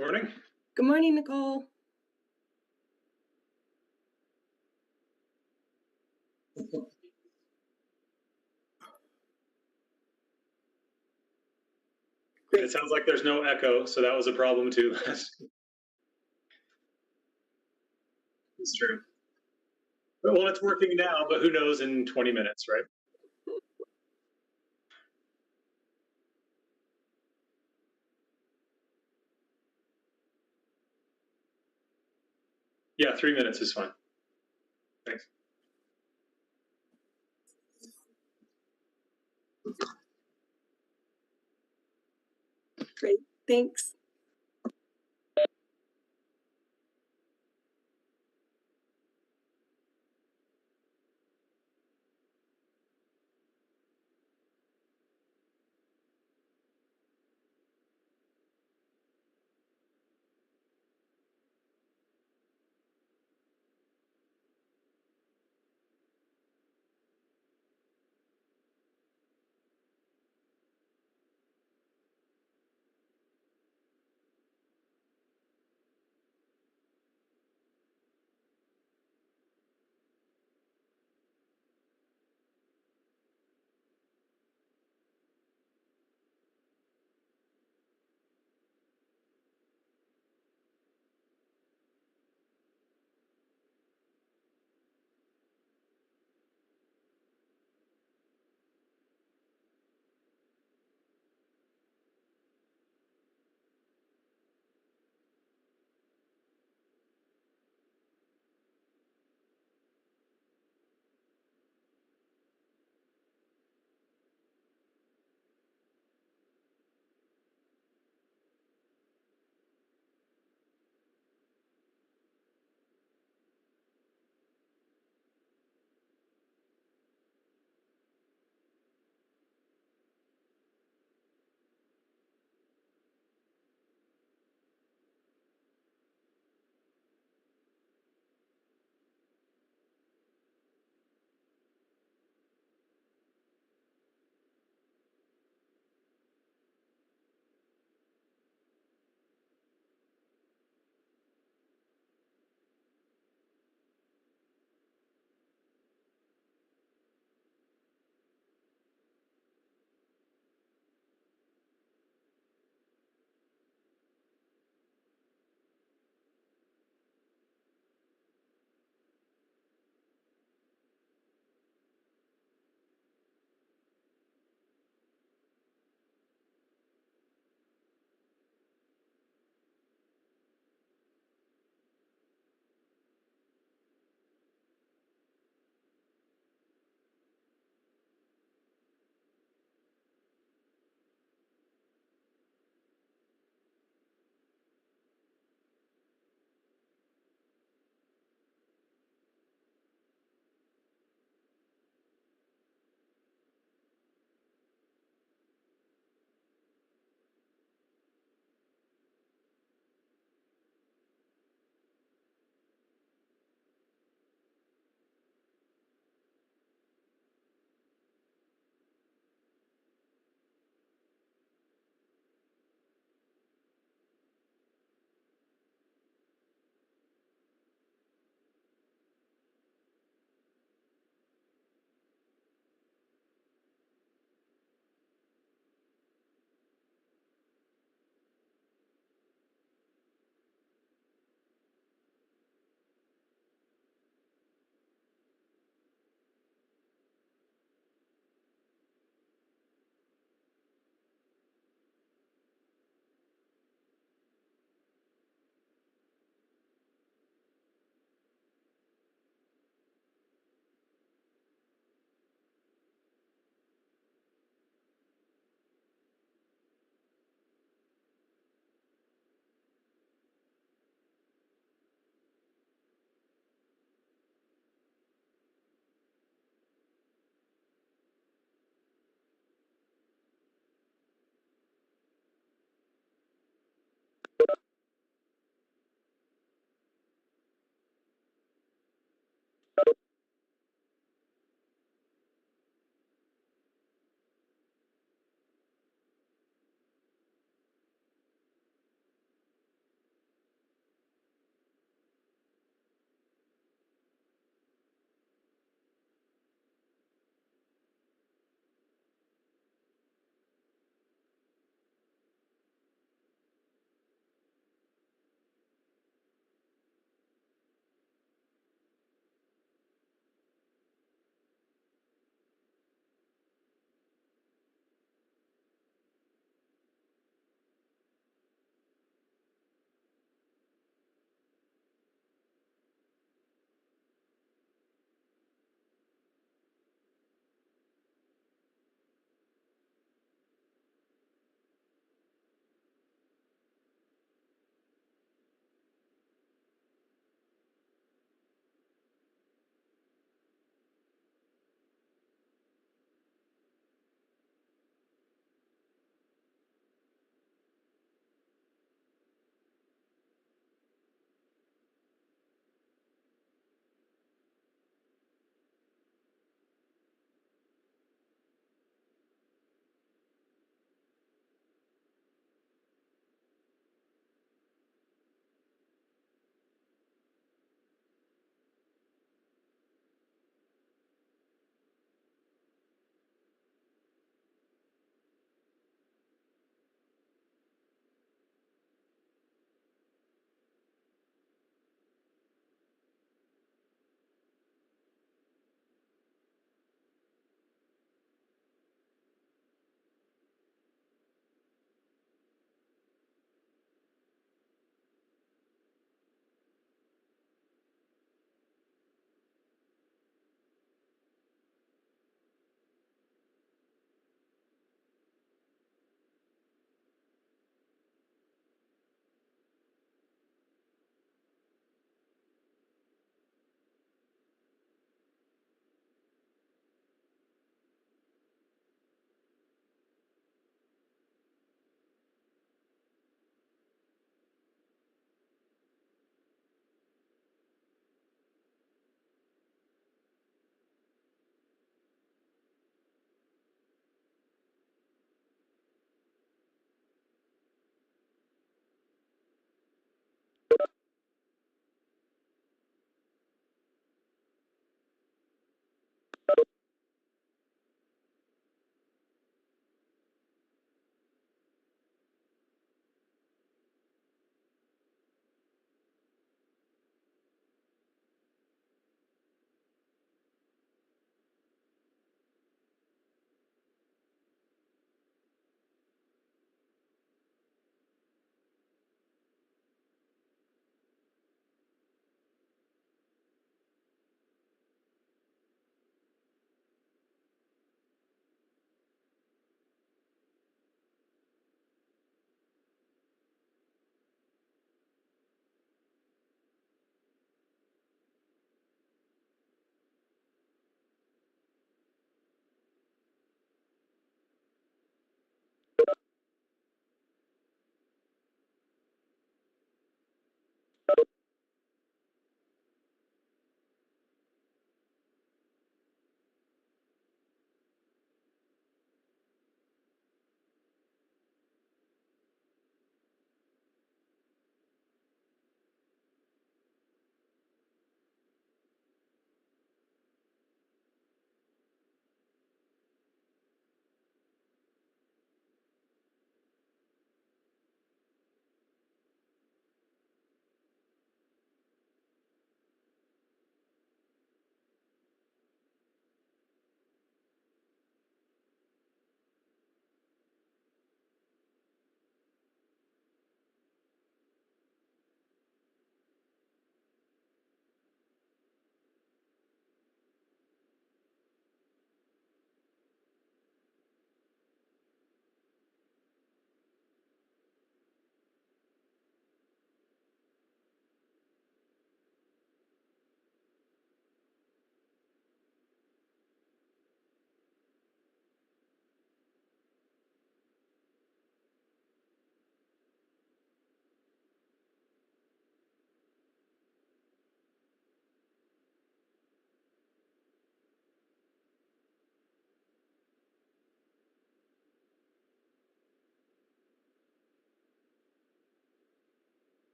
Morning. Good morning, Nicole. And it sounds like there's no echo, so that was a problem too. It's true. Well, it's working now, but who knows in 20 minutes, right? Yeah, 3 minutes is fine. Thanks. Great, thanks.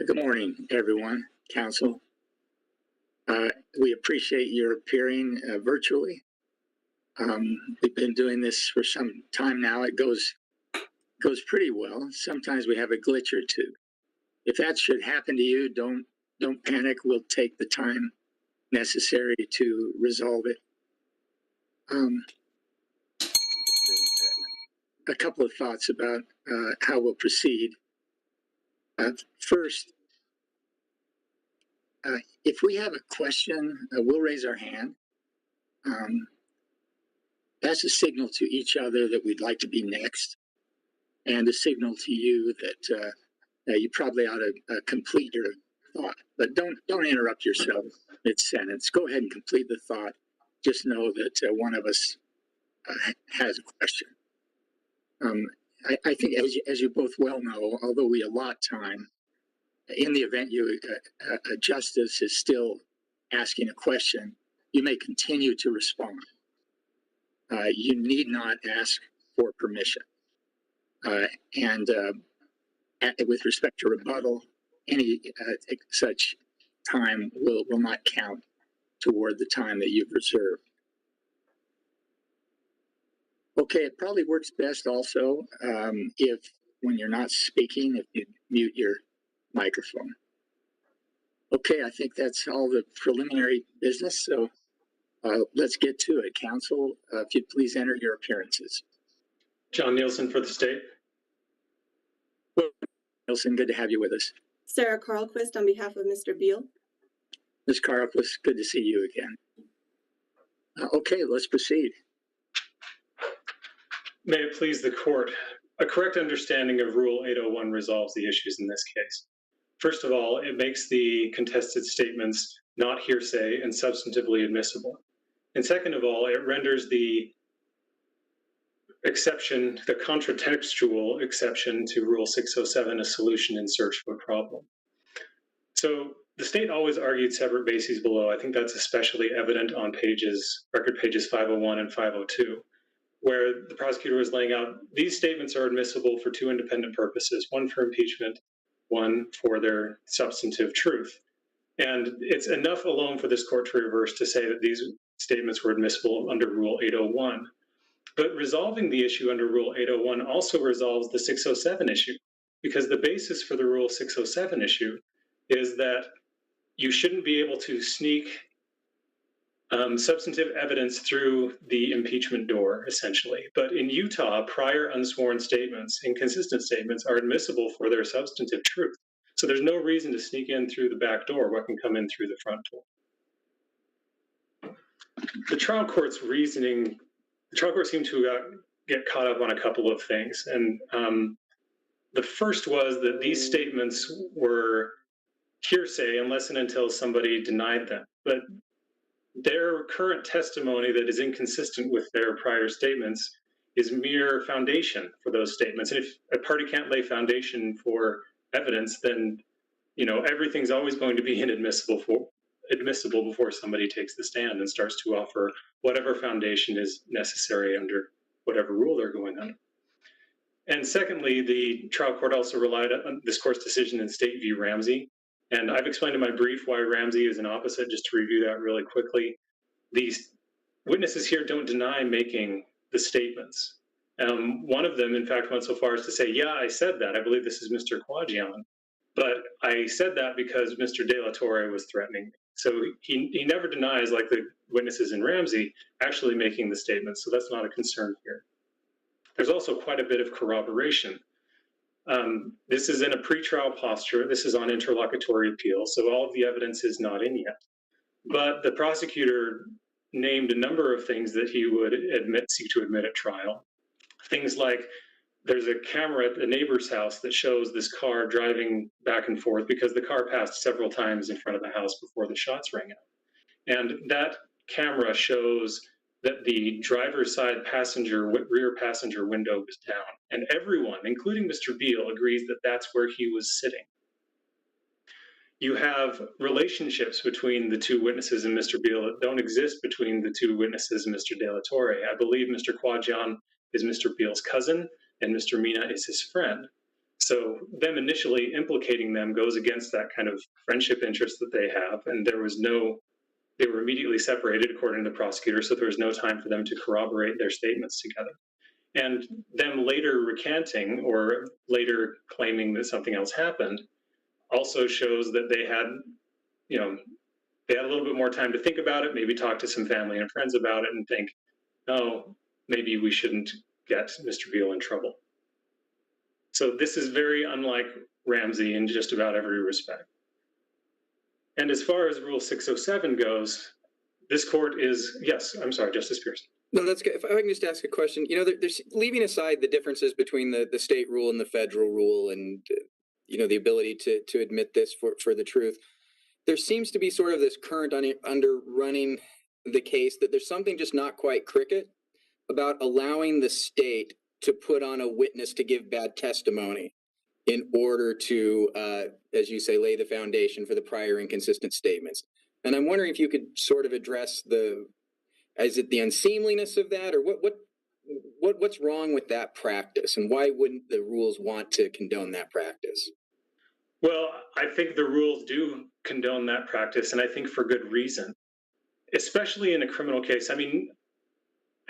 Good morning, everyone, council. We appreciate your appearing virtually. We've been doing this for some time now. It goes pretty well. Sometimes we have a glitch or two. If that should happen to you, don't panic. We'll take the time necessary to resolve it. A couple of thoughts about how we'll proceed. First, if we have a question, we'll raise our hand. That's a signal to each other that we'd like to be next, and a signal to you that you probably ought to complete your thought. But don't interrupt yourself mid-sentence. Go ahead and complete the thought. Just know that one of us has a question. I think, as you both well know, although we allot time, in the event a justice is still asking a question, you may continue to respond. You need not ask for permission. And with respect to rebuttal, any such time will not count toward the time that you've reserved. Okay, it probably works best also if, when you're not speaking, if you mute your microphone. Okay, I think that's all the preliminary business, so let's get to it. Council, if you'd please enter your appearances. John Nielsen for the state. Nielsen, good to have you with us. Sarah Carlquist on behalf of Mr. Beal. Ms. Carlquist, good to see you again. Okay, let's proceed. May it please the court, a correct understanding of Rule 801 resolves the issues in this case. First of all, it makes the contested statements not hearsay and substantively admissible. And second of all, it renders the exception, the contratextual exception to Rule 607 a solution in search of a problem. So the state always argued separate bases below. I think that's especially evident on record pages 501 and 502, where the prosecutor was laying out these statements are admissible for two independent purposes, one for impeachment, one for their substantive truth. And it's enough alone for this court to reverse to say that these statements were admissible under Rule 801. But resolving the issue under Rule 801 also resolves the 607 issue, because the basis for the Rule 607 issue is that you shouldn't be able to sneak substantive evidence through the impeachment door, essentially. But in Utah, prior unsworn statements, inconsistent statements, are admissible for their substantive truth. So there's no reason to sneak in through the back door. What can come in through the front door? The trial court's reasoning, the trial court seemed to get caught up on a couple of things. And the first was that these statements were hearsay unless and until somebody denied them. But their current testimony that is inconsistent with their prior statements is mere foundation for those statements. And if a party can't lay foundation for evidence, then everything's always going to be inadmissible before somebody takes the stand and starts to offer whatever foundation is necessary under whatever rule they're going under. And secondly, the trial court also relied on this court's decision in State v. Ramsey. And I've explained in my brief why Ramsey is an opposite, just to review that really quickly. These witnesses here don't deny making the statements. One of them, in fact, went so far as to say, yeah, I said that. I believe this is Mr. Quadjian. But I said that because Mr. De La Torre was threatening me. So he never denies, like the witnesses in Ramsey, actually making the statements. So that's not a concern here. There's also quite a bit of corroboration. This is in a pretrial posture. This is on interlocutory appeal, so all of the evidence is not in yet. But the prosecutor named a number of things that he would seek to admit at trial. Things like there's a camera at a neighbor's house that shows this car driving back and forth because the car passed several times in front of the house before the shots rang out. And that camera shows that the driver's side rear passenger window was down. And everyone, including Mr. Beal, agrees that that's where he was sitting. You have relationships between the two witnesses and Mr. Beal that don't exist between the two witnesses and Mr. De La Torre. I believe Mr. Quadjian is Mr. Beal's cousin and Mr. Mina is his friend. So them initially implicating them goes against that kind of friendship interest that they have. And they were immediately separated according to the prosecutor. So there was no time for them to corroborate their statements together. And them later recanting or later claiming that something else happened also shows that they had a little bit more time to think about it, maybe talk to some family and friends about it and think, oh, maybe we shouldn't get Mr. Beal in trouble. So this is very unlike Ramsey in just about every respect. And as far as Rule 607 goes, this court is, yes, I'm sorry, Justice Pierce. No, that's good. If I can just ask a question, there's leaving aside the differences between the state rule and the federal rule and, the ability to admit this for the truth. There seems to be sort of this current underrunning the case that there's something just not quite cricket about allowing the state to put on a witness to give bad testimony in order to, as you say, lay the foundation for the prior inconsistent statements. And I'm wondering if you could sort of address is it the unseemliness of that, or what's wrong with that practice, and why wouldn't the rules want to condone that practice? Well, I think the rules do condone that practice, and I think for good reason, especially in a criminal case. I mean,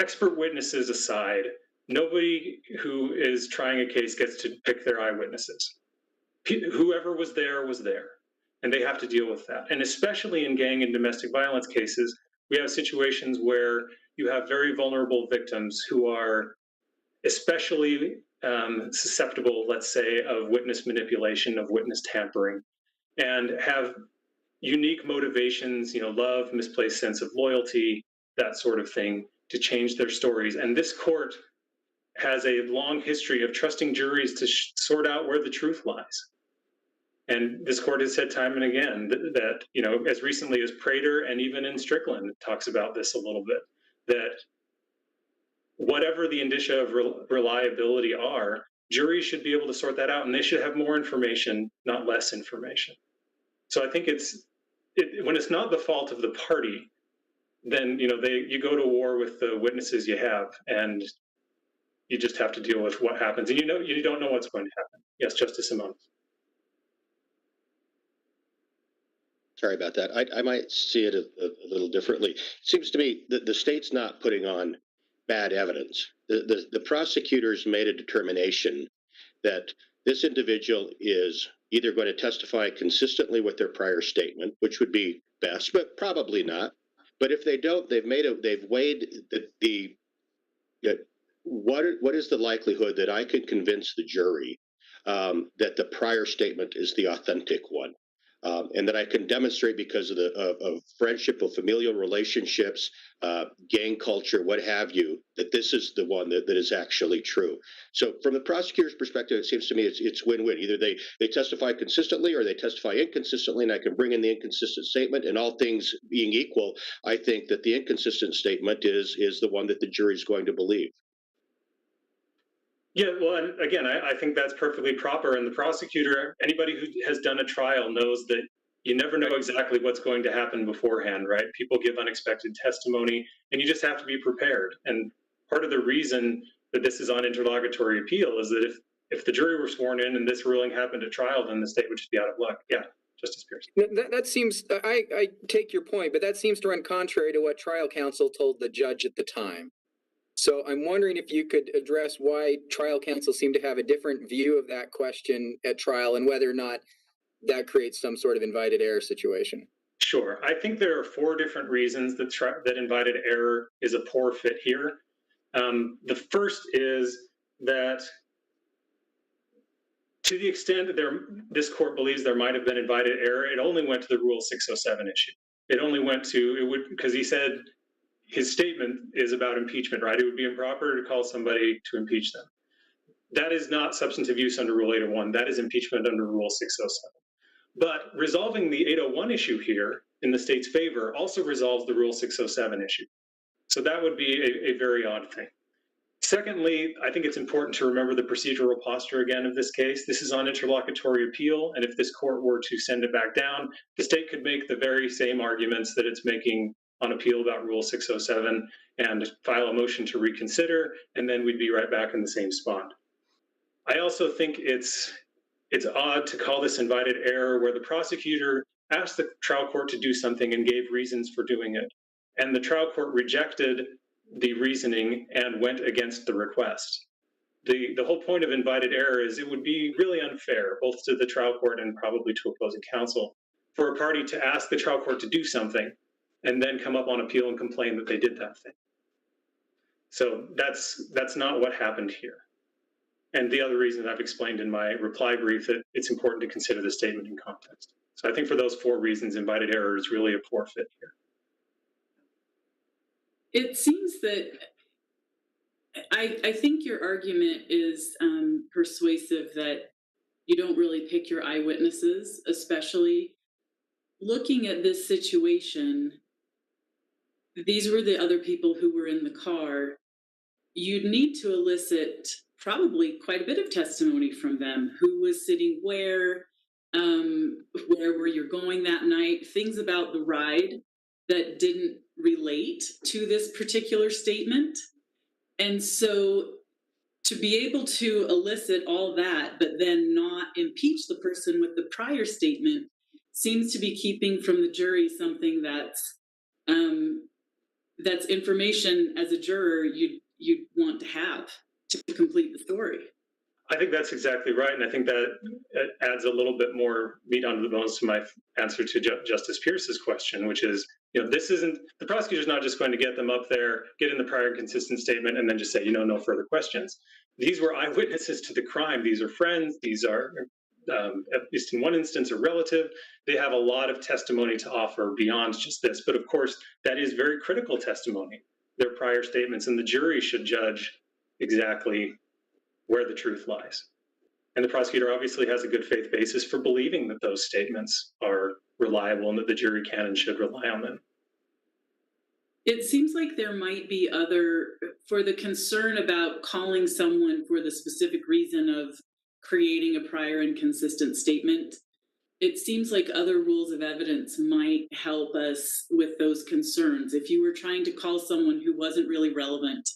expert witnesses aside, nobody who is trying a case gets to pick their eyewitnesses. Whoever was there, and they have to deal with that. And especially in gang and domestic violence cases, we have situations where you have very vulnerable victims who are especially susceptible, let's say, of witness manipulation, of witness tampering, and have unique motivations, love, misplaced sense of loyalty, that sort of thing, to change their stories. And this court has a long history of trusting juries to sort out where the truth lies. And this court has said time and again that, as recently as Prater and even in Strickland talks about this a little bit, that whatever the indicia of reliability are, juries should be able to sort that out, and they should have more information, not less information. So I think when it's not the fault of the party, then you go to war with the witnesses you have, and you just have to deal with what happens. And you don't know what's going to happen. Yes, Justice Simon. Sorry about that. I might see it a little differently. It seems to me that the state's not putting on bad evidence. The prosecutors made a determination that this individual is either going to testify consistently with their prior statement, which would be best, but probably not. But if they don't, they've weighed what is the likelihood that I could convince the jury that the prior statement is the authentic one. And that I can demonstrate because of friendship, of familial relationships, gang culture, what have you, that this is the one that is actually true. So from the prosecutor's perspective, it seems to me it's win-win. Either they testify consistently or they testify inconsistently, and I can bring in the inconsistent statement. And all things being equal, I think that the inconsistent statement is the one that the jury is going to believe. Yeah, well, and again, I think that's perfectly proper. And the prosecutor, anybody who has done a trial knows that you never know exactly what's going to happen beforehand, right? People give unexpected testimony, and you just have to be prepared. And part of the reason that this is on interlocutory appeal is that if the jury were sworn in and this ruling happened at trial, then the state would just be out of luck. Yeah, Justice Pierce. That seems, I take your point, but that seems to run contrary to what trial counsel told the judge at the time. So I'm wondering if you could address why trial counsel seemed to have a different view of that question at trial and whether or not that creates some sort of invited error situation. Sure. I think there are 4 different reasons that invited error is a poor fit here. The first is that to the extent that this court believes there might have been invited error, it only went to the Rule 607 issue. It only went to, because he said, his statement is about impeachment, right? It would be improper to call somebody to impeach them. That is not substantive use under Rule 801. That is impeachment under Rule 607. But resolving the 801 issue here in the state's favor also resolves the Rule 607 issue. So that would be a very odd thing. Secondly, I think it's important to remember the procedural posture again of this case. This is on interlocutory appeal, and if this court were to send it back down, the state could make the very same arguments that it's making on appeal about Rule 607 and file a motion to reconsider, and then we'd be right back in the same spot. I also think it's odd to call this invited error where the prosecutor asked the trial court to do something and gave reasons for doing it. And the trial court rejected the reasoning and went against the request. The whole point of invited error is it would be really unfair, both to the trial court and probably to opposing counsel, for a party to ask the trial court to do something and then come up on appeal and complain that they did that thing. So that's not what happened here. And the other reason I've explained in my reply brief that it's important to consider the statement in context. So I think for those 4 reasons, invited error is really a poor fit here. It seems that I think your argument is persuasive that you don't really pick your eyewitnesses, especially looking at this situation. These were the other people who were in the car. You'd need to elicit probably quite a bit of testimony from them. Who was sitting where were you going that night? Things about the ride that didn't relate to this particular statement. And so to be able to elicit all that, but then not impeach the person with the prior statement seems to be keeping from the jury something that's information as a juror you'd want to have to complete the story. I think that's exactly right. And I think that adds a little bit more meat onto the bones to my answer to Justice Pierce's question, which is, this isn't, the prosecutor's not just going to get them up there, get in the prior consistent statement, and then just say, no further questions. These were eyewitnesses to the crime. These are friends. These are, at least in one instance, a relative. They have a lot of testimony to offer beyond just this. But of course, that is very critical testimony, their prior statements, and the jury should judge exactly where the truth lies. And the prosecutor obviously has a good faith basis for believing that those statements are reliable and that the jury can and should rely on them. It seems like there might be for the concern about calling someone for the specific reason of creating a prior inconsistent statement, it seems like other rules of evidence might help us with those concerns. If you were trying to call someone who wasn't really relevant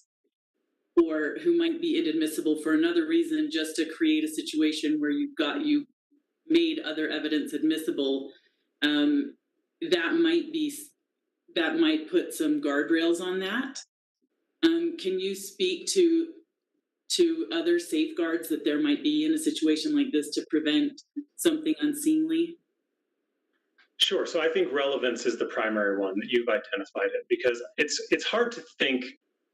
or who might be inadmissible for another reason just to create a situation where you made other evidence admissible, that might put some guardrails on that. Can you speak to other safeguards that there might be in a situation like this to prevent something unseemly? Sure. So I think relevance is the primary one that you've identified it, because it's hard to think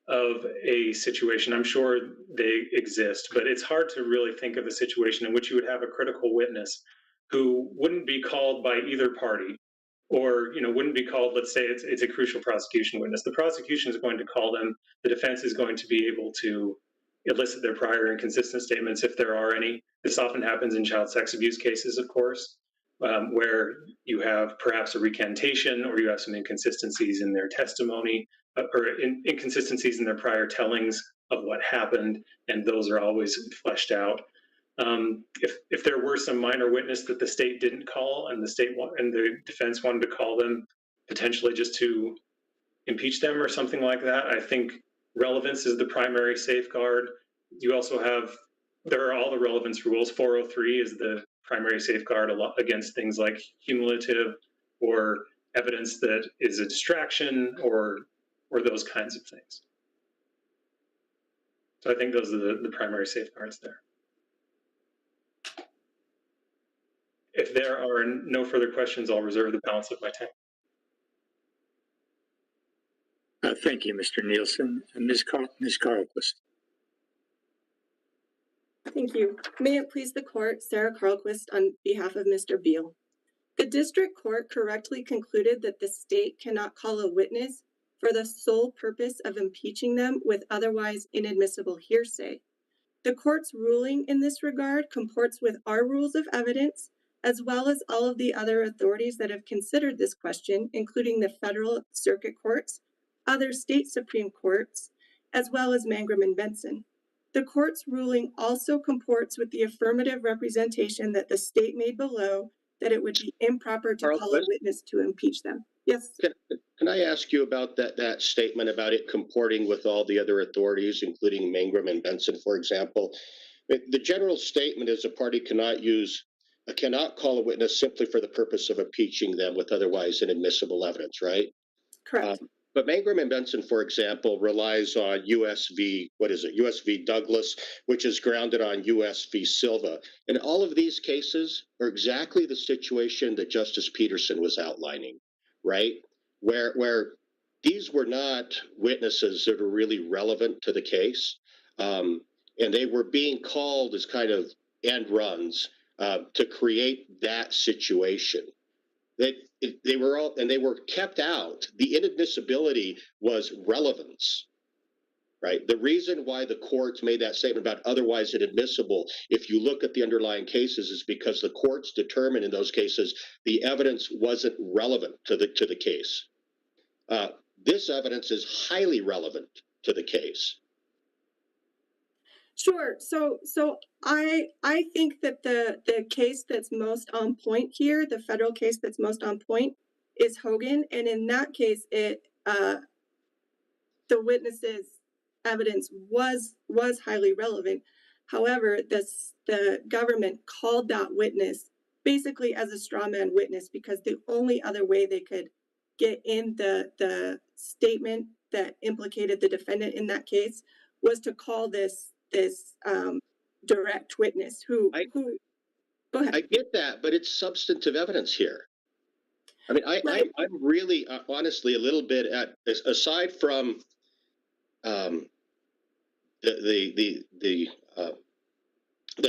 of a situation, I'm sure they exist, but it's hard to really think of a situation in which you would have a critical witness who wouldn't be called by either party, or wouldn't be called, let's say it's a crucial prosecution witness. The prosecution is going to call them, the defense is going to be able to elicit their prior inconsistent statements if there are any. This often happens in child sex abuse cases, of course, where you have perhaps a recantation or you have some inconsistencies in their testimony or inconsistencies in their prior tellings of what happened, and those are always fleshed out. If there were some minor witness that the state didn't call and the defense wanted to call them potentially just to impeach them or something like that, I think relevance is the primary safeguard. You also there are all the relevance rules. 403 is the primary safeguard against things like cumulative or evidence that is a distraction or those kinds of things. So I think those are the primary safeguards there. If there are no further questions, I'll reserve the balance of my time. Thank you, Mr. Nielsen. And Ms. Carlquist. Thank you. May it please the court, Sarah Carlquist on behalf of Mr. Beal. The district court correctly concluded that the state cannot call a witness for the sole purpose of impeaching them with otherwise inadmissible hearsay. The court's ruling in this regard comports with our rules of evidence, as well as all of the other authorities that have considered this question, including the federal circuit courts, other state Supreme Courts, as well as Mangrum and Benson. The court's ruling also comports with the affirmative representation that the state made below that it would be improper to call a witness to impeach them. Yes. Can I ask you about that statement about it comporting with all the other authorities, including Mangrum and Benson, for example? The general statement is a party cannot call a witness simply for the purpose of impeaching them with otherwise inadmissible evidence, right? Correct. But Mangrum and Benson, for example, relies on US v. Douglas, which is grounded on US v. Silva. And all of these cases are exactly the situation that Justice Peterson was outlining, right? Where these were not witnesses that are really relevant to the case. And they were being called as kind of end runs to create that situation. They were kept out. The inadmissibility was relevance, right? The reason why the courts made that statement about otherwise inadmissible, if you look at the underlying cases, is because the courts determined in those cases the evidence wasn't relevant to the case. This evidence is highly relevant to the case. Sure. So I think that the case that's most on point here, the federal case that's most on point, is Hogan, and in that case, the witness's evidence was highly relevant. However, the government called that witness basically as a straw man witness because the only other way they could get in the statement that implicated the defendant in that case was to call this direct witness who go ahead. I get that, but it's substantive evidence here. I mean, Right. I'm really honestly a little bit aside from the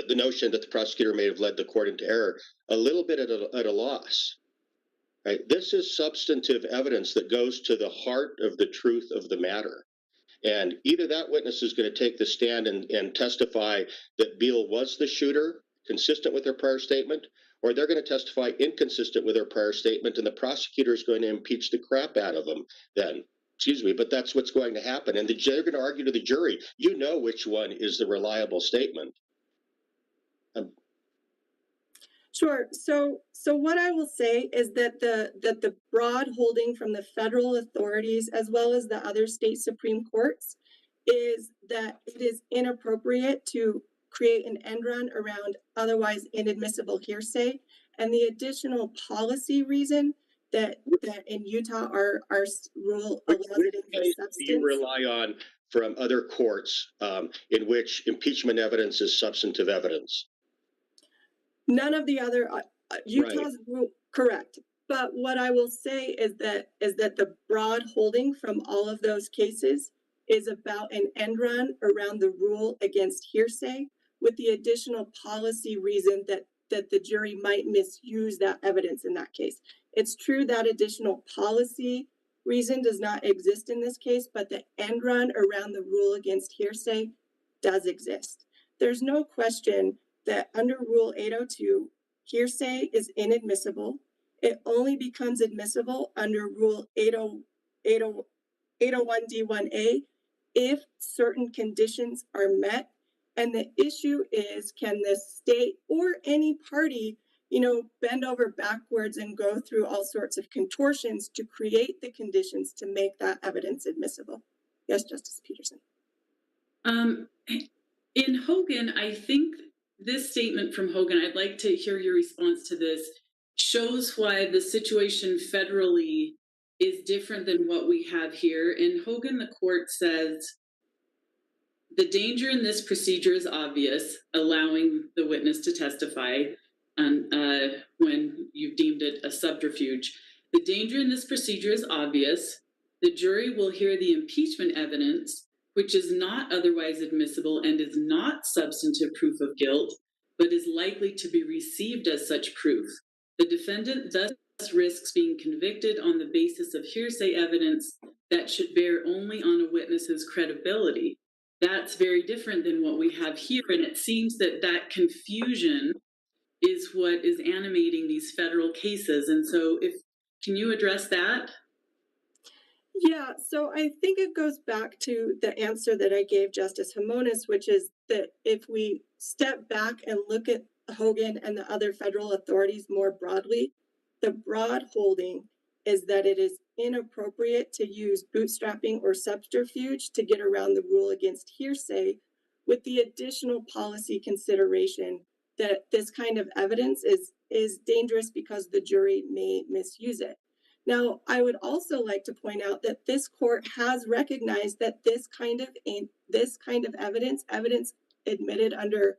notion that the prosecutor may have led the court into error, a little bit at a loss. Right? This is substantive evidence that goes to the heart of the truth of the matter. And either that witness is going to take the stand and testify that Beal was the shooter, consistent with their prior statement, or they're going to testify inconsistent with their prior statement, and the prosecutor is going to impeach the crap out of them then. Excuse me, but that's what's going to happen. And they're going to argue to the jury, you know which one is the reliable statement. Sure. So what I will say is that the broad holding from the federal authorities as well as the other state Supreme Courts is that it is inappropriate to create an end run around otherwise inadmissible hearsay, and the additional policy reason that in Utah our rule allows it in for substance. Do you rely on from other courts in which impeachment evidence is substantive evidence? None of the other Utah's rule, correct. But what I will say is that the broad holding from all of those cases is about an end run around the rule against hearsay, with the additional policy reason that the jury might misuse that evidence in that case. It's true that additional policy reason does not exist in this case, but the end run around the rule against hearsay does exist. There's no question that under Rule 802, hearsay is inadmissible. It only becomes admissible under Rule 801D1A if certain conditions are met. And the issue is, can the state or any party, bend over backwards and go through all sorts of contortions to create the conditions to make that evidence admissible? Yes, Justice Peterson. In Hogan, I think this statement from Hogan, I'd like to hear your response to this, shows why the situation federally is different than what we have here. In Hogan, the court says, the danger in this procedure is obvious, allowing the witness to testify when you've deemed it a subterfuge. The danger in this procedure is obvious. The jury will hear the impeachment evidence, which is not otherwise admissible and is not substantive proof of guilt, but is likely to be received as such proof. The defendant thus risks being convicted on the basis of hearsay evidence that should bear only on a witness's credibility. That's very different than what we have here, and it seems that confusion is what is animating these federal cases. And so can you address that? Yeah, so I think it goes back to the answer that I gave Justice Himonas, which is that if we step back and look at Hogan and the other federal authorities more broadly, the broad holding is that it is inappropriate to use bootstrapping or subterfuge to get around the rule against hearsay with the additional policy consideration that this kind of evidence is dangerous because the jury may misuse it. Now, I would also like to point out that this court has recognized that this kind of evidence admitted under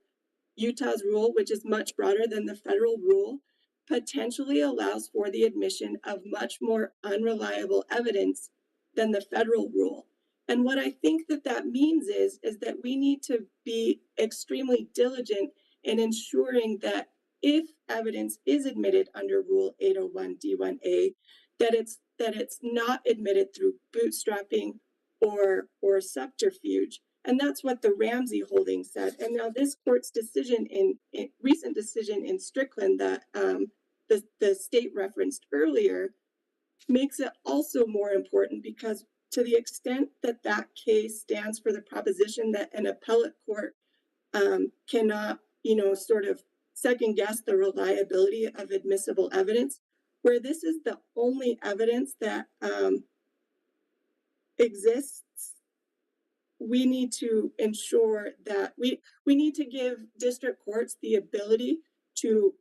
Utah's rule, which is much broader than the federal rule, potentially allows for the admission of much more unreliable evidence than the federal rule. And what I think that means is that we need to be extremely diligent in ensuring that if evidence is admitted under Rule 801 D1A, that it's not admitted through bootstrapping or subterfuge. And that's what the Ramsey holding said. And now this court's decision recent decision in Strickland that the state referenced earlier makes it also more important, because to the extent that that case stands for the proposition that an appellate court cannot, sort of second guess the reliability of admissible evidence, where this is the only evidence that exists, we need to ensure that we need to give district courts the ability to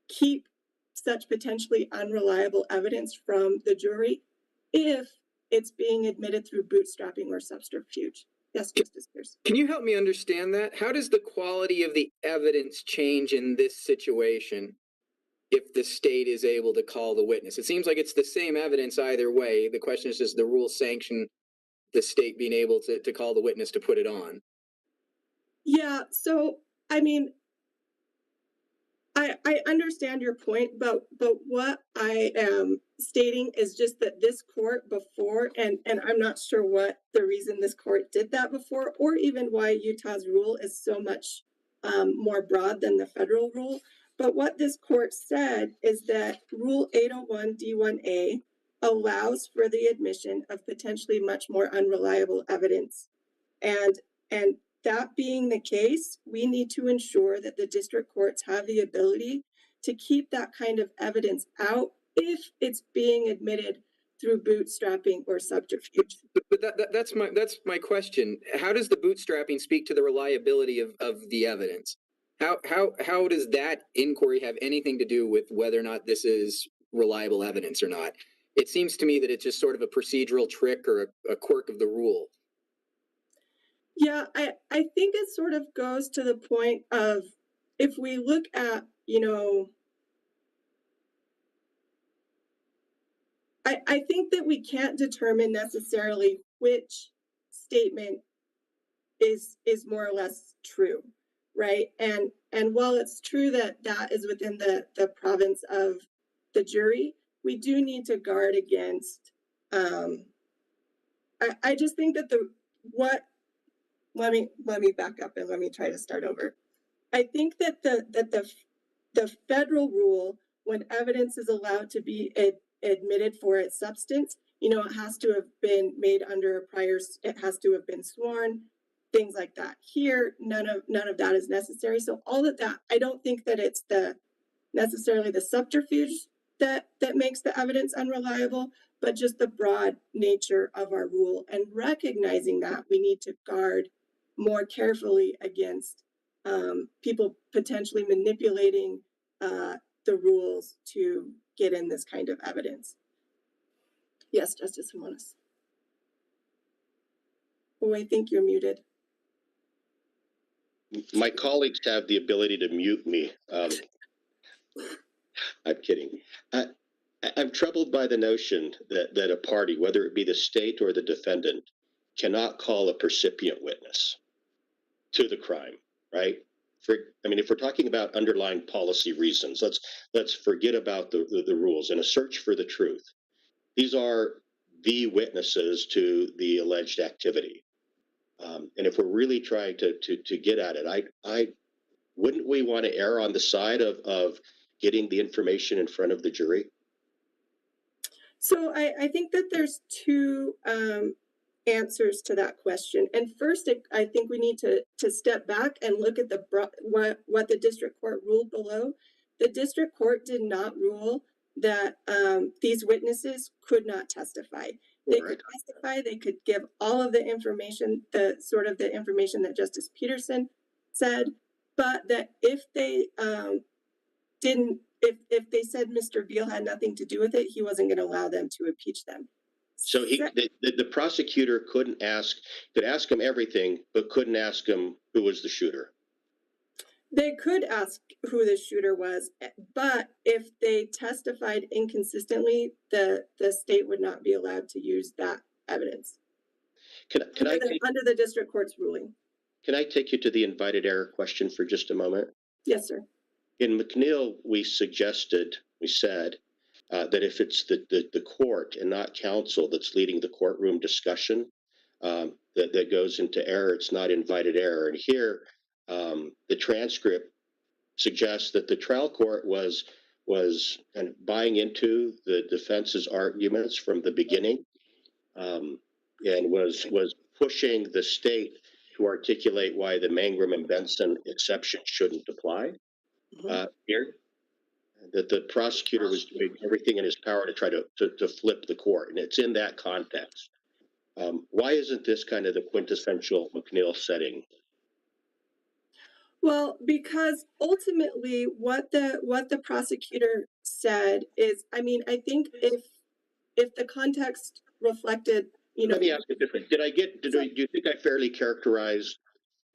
keep such potentially unreliable evidence from the jury if it's being admitted through bootstrapping or subterfuge. Yes, Justice Pierce. Can you help me understand that? How does the quality of the evidence change in this situation if the state is able to call the witness? It seems like it's the same evidence either way. The question is, does the rule sanction the state being able to call the witness to put it on? Yeah, so I mean, I understand your point, but what I am stating is just that this court before, and I'm not sure what the reason this court did that before, or even why Utah's rule is so much more broad than the federal rule. But what this court said is that Rule 801 D1A allows for the admission of potentially much more unreliable evidence. And that being the case, we need to ensure that the district courts have the ability to keep that kind of evidence out if it's being admitted through bootstrapping or subterfuge. But that's my question. How does the bootstrapping speak to the reliability of the evidence? How does that inquiry have anything to do with whether or not this is reliable evidence or not? It seems to me that it's just sort of a procedural trick or a quirk of the rule. Yeah, I think it sort of goes to the point of, if we look at, I think that we can't determine necessarily which statement is more or less true, right? And while it's true that that is within the province of the jury, we do need to guard against, I just think that let me back up and let me try to start over. I think that the federal rule, when evidence is allowed to be admitted for its substance, it has to have been made under a prior, it has to have been sworn, things like that. Here, none of that is necessary. So all of that, I don't think that it's necessarily the subterfuge that makes the evidence unreliable, but just the broad nature of our rule, and recognizing that we need to guard more carefully against people potentially manipulating the rules to get in this kind of evidence. Yes, Justice Simonis. Oh, I think you're muted. My colleagues have the ability to mute me. I'm kidding. I'm troubled by the notion that a party, whether it be the state or the defendant, cannot call a percipient witness to the crime, right? If we're talking about underlying policy reasons, let's forget about the rules. In a search for the truth, these are the witnesses to the alleged activity. And if we're really trying to get at it, I wouldn't we want to err on the side of getting the information in front of the jury? So I think that there's two answers to that question. And first, I think we need to step back and look at what the district court ruled below. The district court did not rule that these witnesses could not testify. They All right. could testify, they could give all of the information, the sort of the information that Justice Peterson said, but that if they didn't, if they said Mr. Beal had nothing to do with it, he wasn't going to allow them to impeach them. So the prosecutor could ask him everything, but couldn't ask him who was the shooter. They could ask who the shooter was, but if they testified inconsistently, the state would not be allowed to use that evidence under the district court's ruling. Can I take you to the invited error question for just a moment? Yes, sir. In McNeil, we said that if it's the court and not counsel that's leading the courtroom discussion that goes into error, it's not invited error. And here, the transcript suggests that the trial court was kind of buying into the defense's arguments from the beginning, and was pushing the state to articulate why the Mangrum and Benson exception shouldn't apply. Here, that the prosecutor was doing everything in his power to try to flip the court, and it's in that context. Why isn't this kind of the quintessential McNeil setting? Well, because ultimately what the prosecutor said is, I mean, I think if the context reflected, Let me ask it different. Do you think I fairly characterized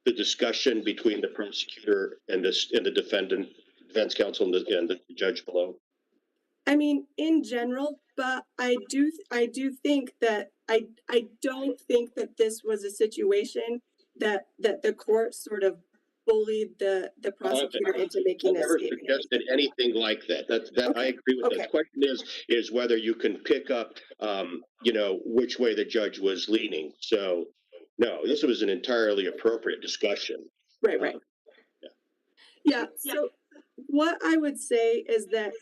the discussion between the prosecutor and the defense counsel and the judge below? I mean, in general, but I do think that I don't think that this was a situation that the court sort of bullied the prosecutor into making a never statement. suggested anything like that. That I agree with. Okay. The question is whether you can pick up, which way the judge was leaning. So, no, this was an entirely appropriate discussion. Right. Yeah. So what I would say is that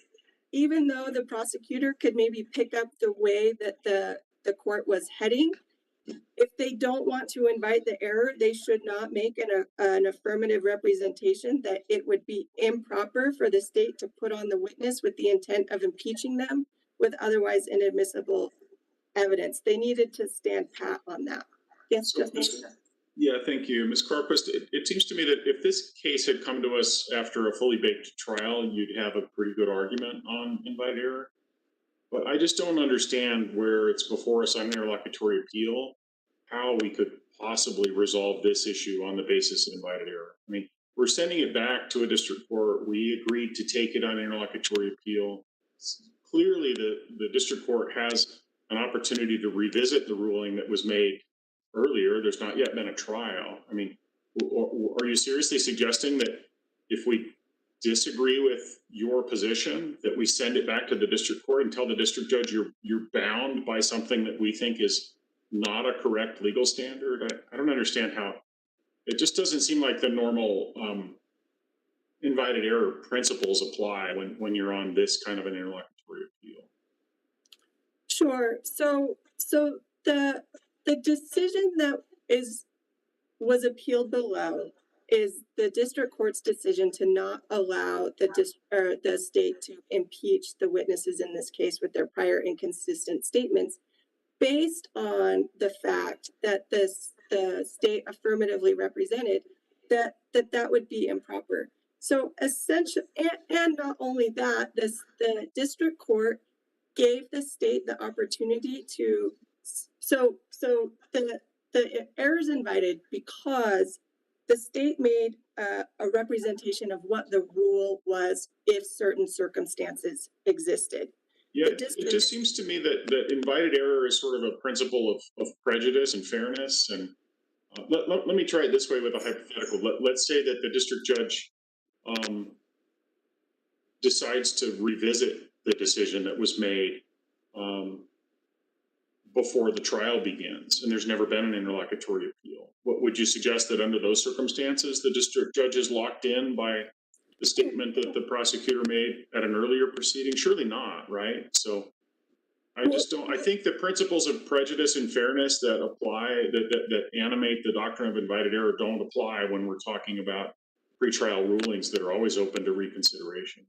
even though the prosecutor could maybe pick up the way that the court was heading, if they don't want to invite the error, they should not make an affirmative representation that it would be improper for the state to put on the witness with the intent of impeaching them with otherwise inadmissible evidence. They needed to stand pat on that. Yes, Justice. Yeah, thank you. Ms. Carquist, it seems to me that if this case had come to us after a fully baked trial, you'd have a pretty good argument on invited error. But I just don't understand where it's before us on interlocutory appeal, how we could possibly resolve this issue on the basis of invited error. I mean, we're sending it back to a district court. We agreed to take it on interlocutory appeal. Clearly, the district court has an opportunity to revisit the ruling that was made earlier. There's not yet been a trial. I mean, are you seriously suggesting that if we disagree with your position, that we send it back to the district court and tell the district judge you're bound by something that we think is not a correct legal standard? I don't understand how. It just doesn't seem like the normal invited error principles apply when you're on this kind of an interlocutory appeal. Sure. So the decision that was appealed below is the district court's decision to not allow the state to impeach the witnesses in this case with their prior inconsistent statements, based on the fact that the state affirmatively represented that would be improper. So essentially, and not only that, the district court gave the state the opportunity to. So the errors invited because the state made a representation of what the rule was if certain circumstances existed. Yeah, it just seems to me that invited error is sort of a principle of prejudice and fairness. And let me try it this way with a hypothetical. Let's say that the district judge decides to revisit the decision that was made before the trial begins, and there's never been an interlocutory appeal. What would you suggest that under those circumstances, the district judge is locked in by the statement that the prosecutor made at an earlier proceeding? Surely not, right? So I just don't. I think the principles of prejudice and fairness that apply, that animate the doctrine of invited error, don't apply when we're talking about pretrial rulings that are always open to reconsideration.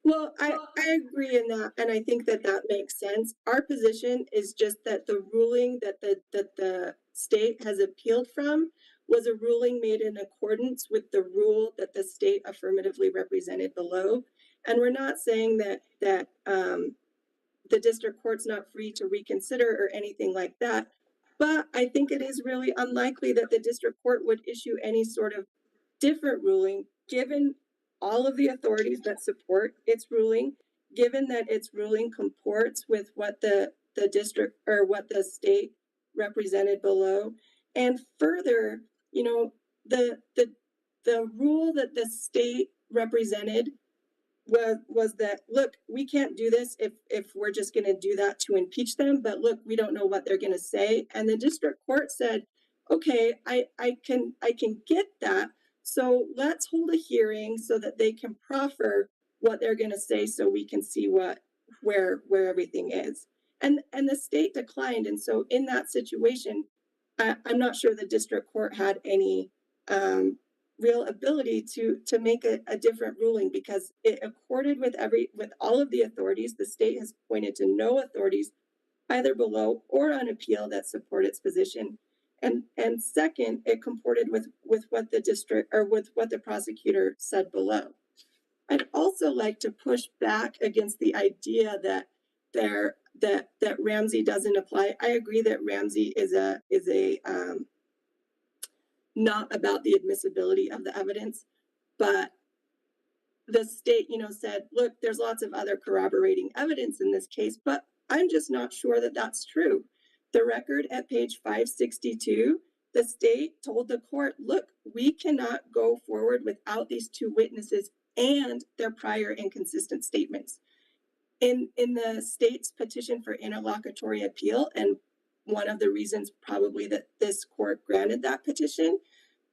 Well, I agree in that, and I think that that makes sense. Our position is just that the ruling that the state has appealed from was a ruling made in accordance with the rule that the state affirmatively represented below. And we're not saying that the district court's not free to reconsider or anything like that. But I think it is really unlikely that the district court would issue any sort of different ruling, given all of the authorities that support its ruling, given that its ruling comports with what the district or what the state represented below. And further, you know, the rule that the state represented was that, look, we can't do this if we're just going to do that to impeach them, but look, we don't know what they're going to say. And the district court said, okay, I can get that. So let's hold a hearing so that they can proffer what they're going to say, so we can see where everything is. And the state declined. And so in that situation, I'm not sure the district court had any real ability to make a different ruling, because it accorded with all of the authorities. The state has pointed to no authorities either below or on appeal that support its position. And second, it comported with what the district or with what the prosecutor said below. I'd also like to push back against the idea that that Ramsey doesn't apply. I agree that Ramsey is a not about the admissibility of the evidence, but the state, said, look, there's lots of other corroborating evidence in this case, but I'm just not sure that that's true. The record at page 562, the state told the court, look, we cannot go forward without these two witnesses and their prior inconsistent statements. In the state's petition for interlocutory appeal, and one of the reasons probably that this court granted that petition,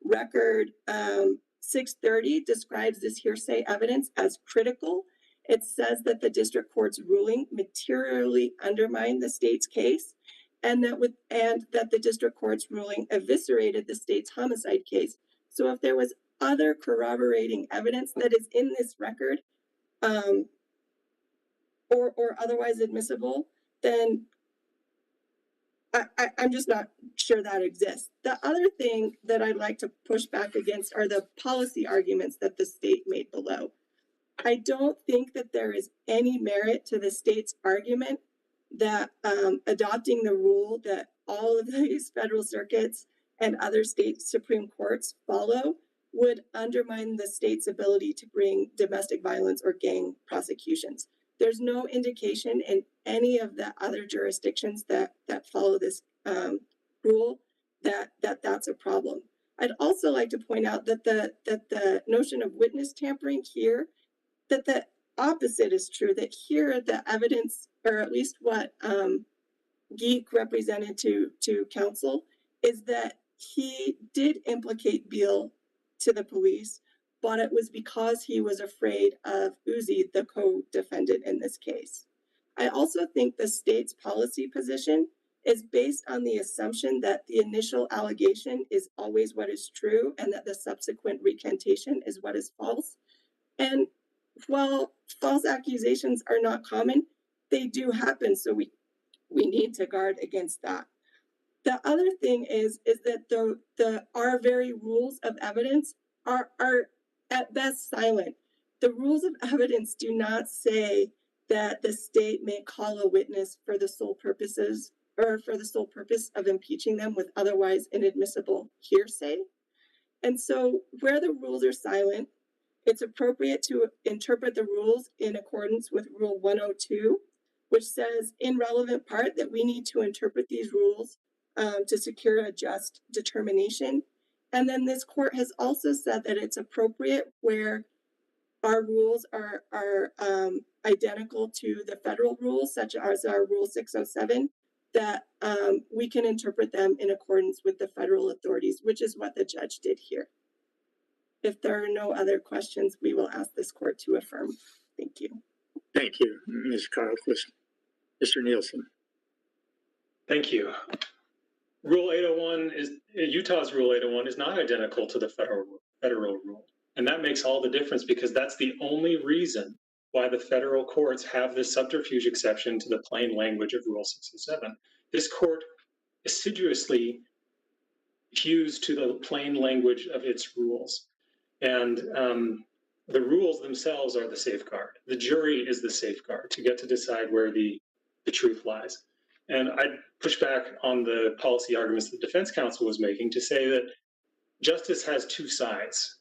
record 630 describes this hearsay evidence as critical. It says that the district court's ruling materially undermined the state's case, and that the district court's ruling eviscerated the state's homicide case. So if there was other corroborating evidence that is in this record, or otherwise admissible, then I'm just not sure that exists. The other thing that I'd like to push back against are the policy arguments that the state made below. I don't think that there is any merit to the state's argument that adopting the rule that all of these federal circuits and other state Supreme Courts follow would undermine the state's ability to bring domestic violence or gang prosecutions. There's no indication in any of the other jurisdictions that follow this rule that that's a problem. I'd also like to point out that the notion of witness tampering here, that the opposite is true, that here the evidence, or at least what Geek represented to counsel, is that he did implicate Beal to the police, but it was because he was afraid of Uzi, the co-defendant in this case. I also think the state's policy position is based on the assumption that the initial allegation is always what is true and that the subsequent recantation is what is false. And while false accusations are not common, they do happen, so we need to guard against that. The other thing is that our very rules of evidence are at best silent. The rules of evidence do not say that the state may call a witness for the sole purpose of impeaching them with otherwise inadmissible hearsay. And so where the rules are silent, it's appropriate to interpret the rules in accordance with Rule 102, which says in relevant part that we need to interpret these rules to secure a just determination. And then this court has also said that it's appropriate where our rules are identical to the federal rules, such as our Rule 607, that we can interpret them in accordance with the federal authorities, which is what the judge did here. If there are no other questions, we will ask this court to affirm. Thank you. Thank you, Ms. Carlquist. Mr. Nielsen. Thank you. Rule 801 Utah's Rule 801 is not identical to the federal rule. And that makes all the difference, because that's the only reason why the federal courts have this subterfuge exception to the plain language of Rule 607. This court assiduously hews to the plain language of its rules. And the rules themselves are the safeguard. The jury is the safeguard to get to decide where the truth lies. And I'd push back on the policy arguments the defense counsel was making to say that justice has two sides.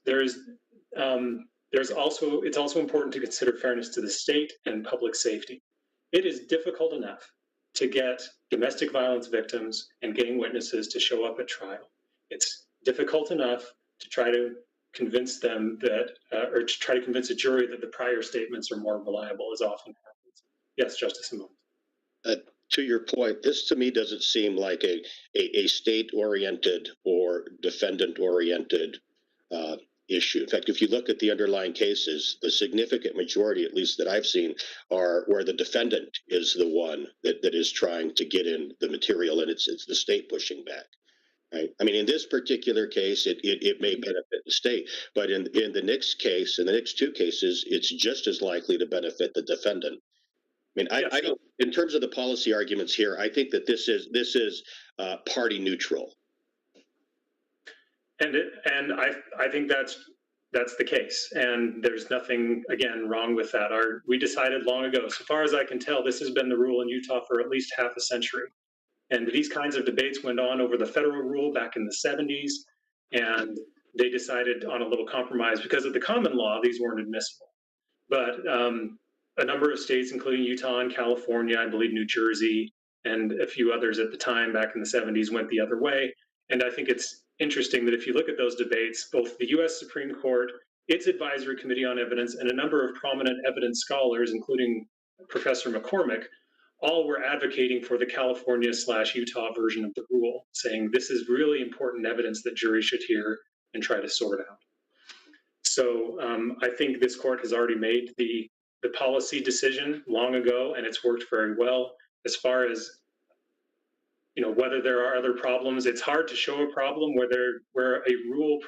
It's also important to consider fairness to the state and public safety. It is difficult enough to get domestic violence victims and gang witnesses to show up at trial. It's difficult enough to try to convince them that, or to try to convince a jury that the prior statements are more reliable, as often happens. Yes, Justice Simone. To your point, this to me doesn't seem like a state-oriented or defendant-oriented issue. In fact, if you look at the underlying cases, the significant majority, at least that I've seen, are where the defendant is the one that is trying to get in the material, and it's the state pushing back. Right. I mean, in this particular case, it may benefit the state, but in the next case, in the next two cases, it's just as likely to benefit the defendant. I mean, I don't. In terms of the policy arguments here, I think that this is party neutral. And I think that's the case, and there's nothing again wrong with that. We decided long ago, so far as I can tell, this has been the rule in Utah for at least half a century. And these kinds of debates went on over the federal rule back in the 70s, and they decided on a little compromise because of the common law, these weren't admissible. But a number of states, including Utah and California, I believe New Jersey, and a few others at the time back in the 70s went the other way. And I think it's interesting that if you look at those debates, both the US Supreme Court, its Advisory Committee on Evidence, and a number of prominent evidence scholars, including Professor McCormick, all were advocating for the California/Utah version of the rule, saying this is really important evidence that juries should hear and try to sort out. So I think this court has already made the policy decision long ago, and it's worked very well. As far as whether there are other problems, it's hard to show a problem where a rule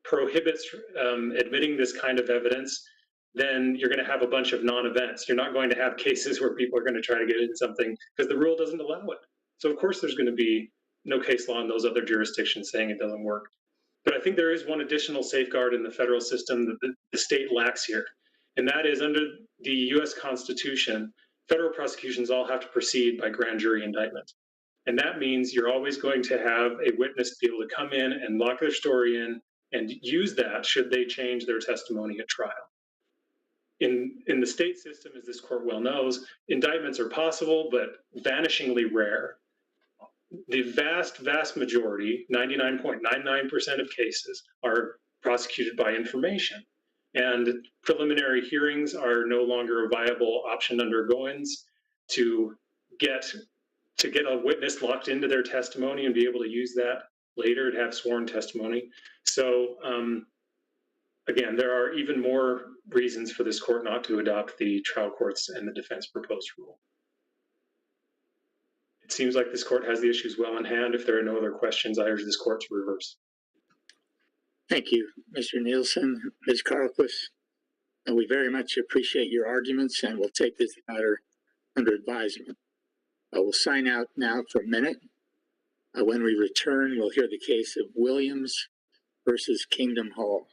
prohibits admitting this kind of evidence. Then you're going to have a bunch of non-events. You're not going to have cases where people are going to try to get into something because the rule doesn't allow it. So of course there's going to be no case law in those other jurisdictions saying it doesn't work. But I think there is one additional safeguard in the federal system that the state lacks here. And that is under the US Constitution, federal prosecutions all have to proceed by grand jury indictment. And that means you're always going to have a witness be able to come in and lock their story in and use that should they change their testimony at trial. In the state system, as this court well knows, indictments are possible, but vanishingly rare. The vast majority, 99.99% of cases, are prosecuted by information. And preliminary hearings are no longer a viable option under Goins to get a witness locked into their testimony and be able to use that later to have sworn testimony. So again, there are even more reasons for this court not to adopt the trial court's and the defense proposed rule. It seems like this court has the issues well in hand. If there are no other questions, I urge this court to reverse. Thank you, Mr. Nielsen, Ms. Carlquist. And we very much appreciate your arguments, and we'll take this matter under advisement. I will sign out now for a minute. When we return, we'll hear the case of Williams versus Kingdom Hall.